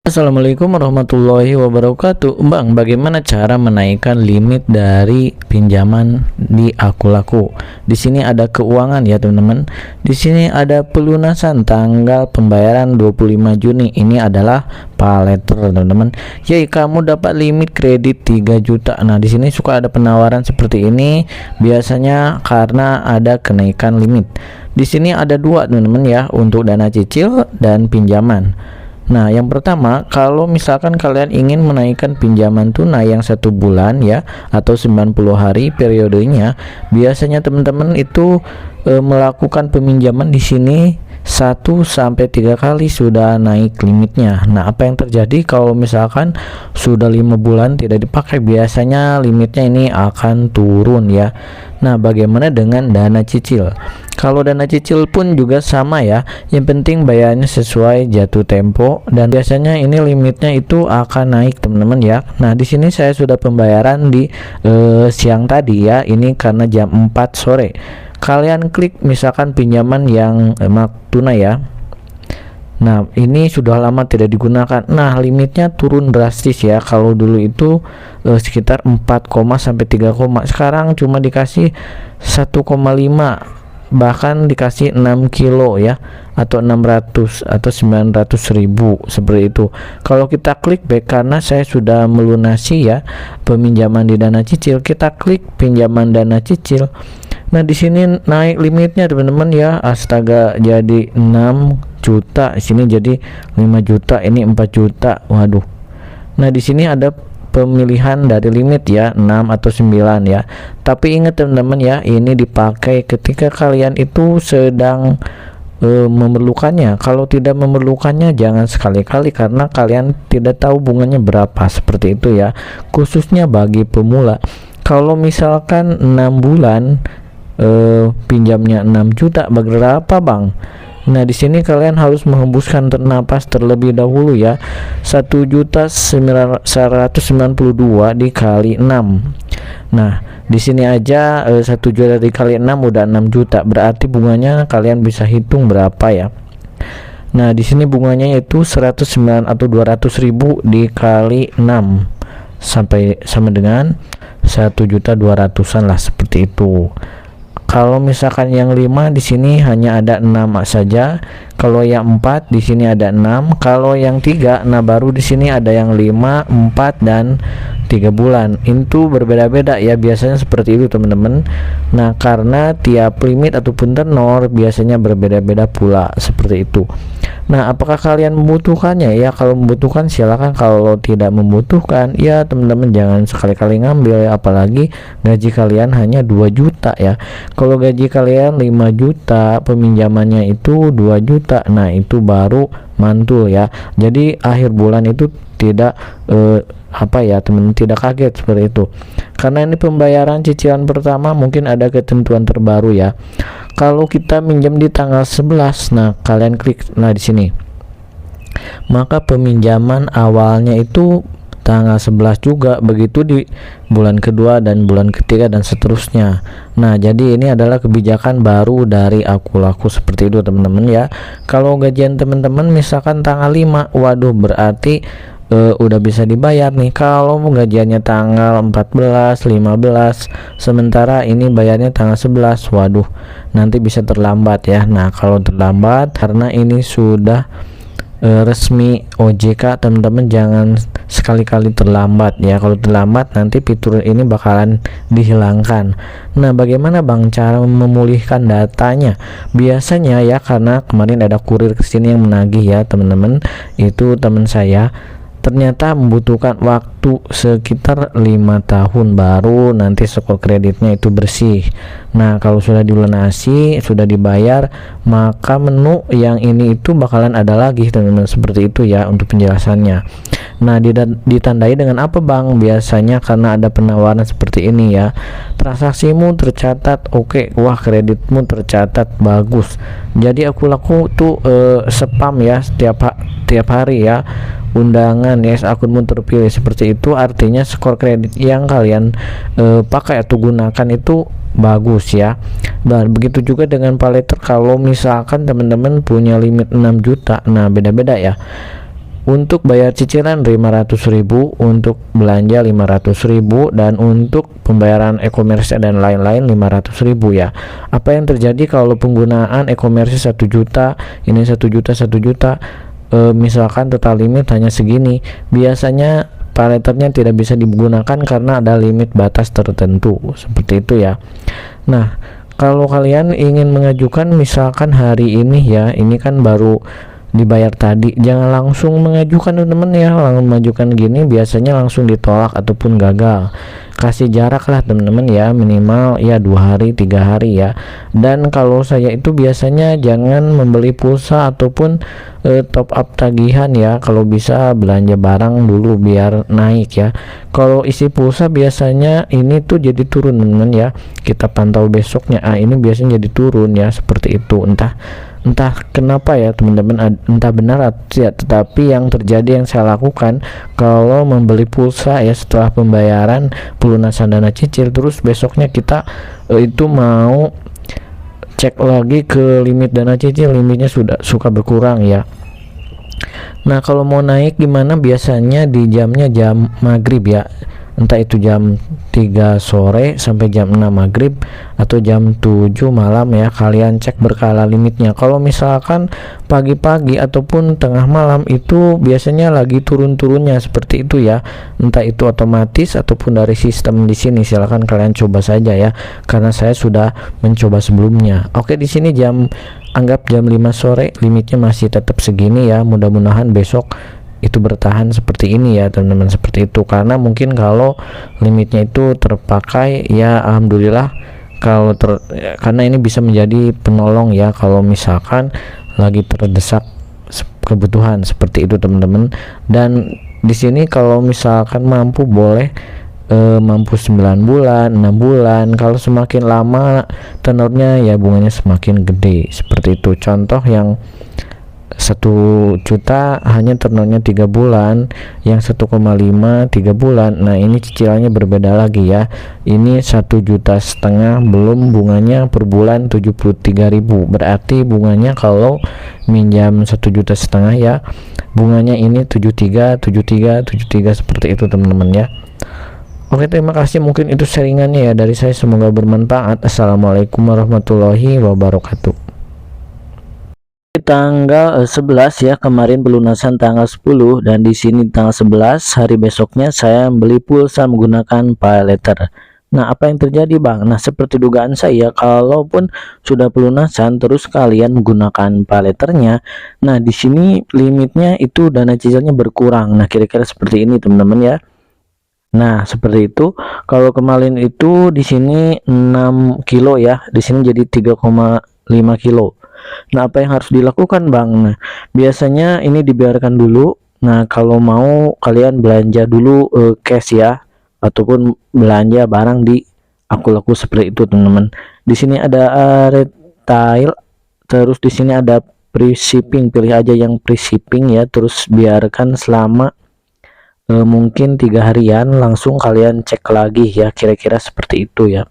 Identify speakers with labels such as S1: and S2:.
S1: Assalamualaikum warahmatullahi wabarakatuh. Bang, bagaimana cara menaikkan limit dari pinjaman di Akulaku? Di sini ada keuangan ya, teman-teman. Di sini ada pelunasan tanggal pembayaran 25 Juni. Ini adalah pay letter, teman-teman. Yai, kamu dapat limit kredit 3 juta. Nah, di sini suka ada penawaran seperti ini. Biasanya karena ada kenaikan limit. Di sini ada dua, teman-teman ya, untuk dana cicil dan pinjaman. Nah, yang pertama, kalau misalkan kalian ingin menaikkan pinjaman tunai yang 1 bulan ya, atau 90 hari periodenya, biasanya teman-teman itu melakukan peminjaman di sini 1 sampai 3 kali sudah naik limitnya. Nah, apa yang terjadi kalau misalkan sudah 5 bulan tidak dipakai? Biasanya limitnya ini akan turun ya. Nah, bagaimana dengan dana cicil? Kalau dana cicil pun juga sama ya. Yang penting bayarnya sesuai jatuh tempo, dan biasanya ini limitnya itu akan naik, teman-teman ya. Nah, di sini saya sudah pembayaran di siang tadi ya. Ini karena jam 4 sore. Kalian klik misalkan pinjaman yang tunai ya. Nah, ini sudah lama tidak digunakan. Nah, limitnya turun drastis ya. Kalau dulu itu sekitar 4, sampai 3, sekarang cuma dikasih 1,5, bahkan dikasih 6 kilo ya, atau 600 atau 900 ribu seperti itu. Kalau kita klik back, karena saya sudah melunasi ya peminjaman di dana cicil, kita klik pinjaman dana cicil. Nah, di sini naik limitnya, teman-teman ya. Astaga, jadi 6 juta, sini jadi 5 juta, ini 4 juta. Waduh. Nah, di sini ada pemilihan dari limit ya, 6 atau 9 ya. Tapi ingat teman-teman ya, ini dipakai ketika kalian itu sedang memerlukannya. Kalau tidak memerlukannya, jangan sekali-kali, karena kalian tidak tahu bunganya berapa, seperti itu ya. Khususnya bagi pemula. Kalau misalkan 6 bulan pinjamnya 6 juta, berapa bang? Nah, di sini kalian harus menghembuskan napas terlebih dahulu ya. 1.192 dikali 6. Nah, di sini aja 1 juta dikali 6 udah 6 juta. Berarti bunganya kalian bisa hitung berapa ya. Nah, di sini bunganya itu 109 atau 200 ribu dikali 6 sampai sama dengan 1.200.000-an lah, seperti itu. Kalau misalkan yang 5 di sini hanya ada 6 saja. Kalau yang 4 di sini ada 6. Kalau yang 3, nah baru di sini ada yang 5, 4 dan 3 bulan. Itu berbeda-beda ya, biasanya seperti itu, teman-teman. Nah, karena tiap limit ataupun tenor biasanya berbeda-beda pula, seperti itu. Nah, apakah kalian membutuhkannya ya? Kalau membutuhkan silakan, kalau tidak membutuhkan ya teman-teman jangan sekali-kali ngambil ya. Apalagi gaji kalian hanya 2 juta ya. Kalau gaji kalian 5 juta, peminjamannya itu 2 juta. Nah, itu baru mantul ya. Jadi akhir bulan itu tidak teman-teman tidak kaget seperti itu. Karena ini pembayaran cicilan pertama, mungkin ada ketentuan terbaru ya. Kalau kita minjam di tanggal 11, nah kalian klik di sini. Maka peminjaman awalnya itu tanggal 11 juga, begitu di bulan kedua dan bulan ketiga dan seterusnya. Nah, jadi ini adalah kebijakan baru dari Akulaku, seperti itu teman-teman ya. Kalau gajian teman-teman misalkan tanggal 5, waduh, berarti udah bisa dibayar nih. Kalau gajiannya tanggal 14, 15, sementara ini bayarnya tanggal 11, waduh, nanti bisa terlambat ya. Nah, kalau terlambat karena ini sudah resmi OJK, teman-teman jangan sekali-kali terlambat ya. Kalau terlambat nanti fitur ini bakalan dihilangkan. Nah, bagaimana bang cara memulihkan datanya? Biasanya ya, karena kemarin ada kurir kesini yang menagih ya teman-teman, itu teman saya ternyata membutuhkan waktu sekitar 5 tahun baru nanti skor kreditnya itu bersih. Nah, kalau sudah dilunasi, sudah dibayar, maka menu yang ini itu bakalan ada lagi, teman-teman, seperti itu ya untuk penjelasannya. Nah, ditandai dengan apa bang? Biasanya karena ada penawaran seperti ini ya. Transaksimu tercatat oke, wah kreditmu tercatat bagus. Jadi Akulaku tuh spam ya setiap hari ya. Undangan yes, akunmu terpilih, seperti itu. Artinya skor kredit yang kalian pakai atau gunakan itu bagus ya. Dan begitu juga dengan pay letter. Kalau misalkan teman-teman punya limit 6 juta, nah beda-beda ya. Untuk bayar cicilan 500.000, untuk belanja 500.000, dan untuk pembayaran e-commerce dan lain-lain 500.000 ya. Apa yang terjadi kalau penggunaan e-commerce 1 juta, ini 1 juta 1 juta, misalkan total limit hanya segini, biasanya payletternya tidak bisa digunakan karena ada limit batas tertentu, seperti itu ya. Nah, kalau kalian ingin mengajukan misalkan hari ini ya, ini kan baru dibayar tadi, jangan langsung mengajukan teman-teman ya. Langsung mengajukan gini biasanya langsung ditolak ataupun gagal. Kasih jarak lah teman-teman ya, minimal ya 2 hari 3 hari ya. Dan kalau saya itu biasanya jangan membeli pulsa ataupun top up tagihan ya. Kalau bisa belanja barang dulu biar naik ya. Kalau isi pulsa biasanya ini tuh jadi turun teman-teman ya, kita pantau besoknya, ini biasanya jadi turun ya, seperti itu. Entah kenapa ya teman-teman, entah benar atau tidak, tetapi yang terjadi, yang saya lakukan kalau membeli pulsa ya, setelah pembayaran pelunasan dana cicil, terus besoknya kita itu mau cek lagi ke limit dana cicil, limitnya suka berkurang ya. Nah, kalau mau naik gimana, biasanya di jamnya jam maghrib ya, entah itu jam 3 sore sampai jam 6 maghrib atau jam 7 malam ya, kalian cek berkala limitnya. Kalau misalkan pagi-pagi ataupun tengah malam itu biasanya lagi turun-turunnya, seperti itu ya, entah itu otomatis ataupun dari sistem di sini. Silahkan kalian coba saja ya, karena saya sudah mencoba sebelumnya. Oke, di sini anggap jam 5 sore limitnya masih tetap segini ya, mudah-mudahan besok itu bertahan seperti ini ya teman-teman, seperti itu. Karena mungkin kalau limitnya itu terpakai ya alhamdulillah, karena ini bisa menjadi penolong ya kalau misalkan lagi terdesak kebutuhan, seperti itu teman-teman. Dan di sini kalau misalkan mampu boleh mampu 9 bulan 6 bulan, kalau semakin lama tenornya ya bunganya semakin gede, seperti itu. Contoh yang 1 juta hanya tenornya 3 bulan, yang 1,5 3 bulan. Nah, ini cicilannya berbeda lagi ya. Ini 1,5 juta belum bunganya per bulan 73.000. Berarti bunganya kalau minjam 1,5 juta ya, bunganya ini 73 seperti itu teman-teman ya. Oke, terima kasih, mungkin itu sharingannya ya dari saya, semoga bermanfaat. Assalamualaikum warahmatullahi wabarakatuh. Tanggal 11 ya, kemarin pelunasan tanggal 10, dan di sini tanggal 11 hari besoknya saya beli pulsa menggunakan paylater. Nah, apa yang terjadi Bang? Nah, seperti dugaan saya, kalaupun sudah pelunasan terus kalian menggunakan payletternya, nah di sini limitnya itu dana cicilnya berkurang. Nah, kira-kira seperti ini teman-teman ya. Nah, seperti itu. Kalau kemarin itu di sini 6 kilo ya, di sini jadi 3,5 kilo. Nah, apa yang harus dilakukan Bang? Nah, biasanya ini dibiarkan dulu. Nah, kalau mau kalian belanja dulu cash ya, ataupun belanja barang di aku-laku, seperti itu teman-teman. Di sini ada retail, terus di sini ada free shipping, pilih aja yang free shipping ya, terus biarkan selama mungkin 3 harian, langsung kalian cek lagi ya, kira-kira seperti itu ya.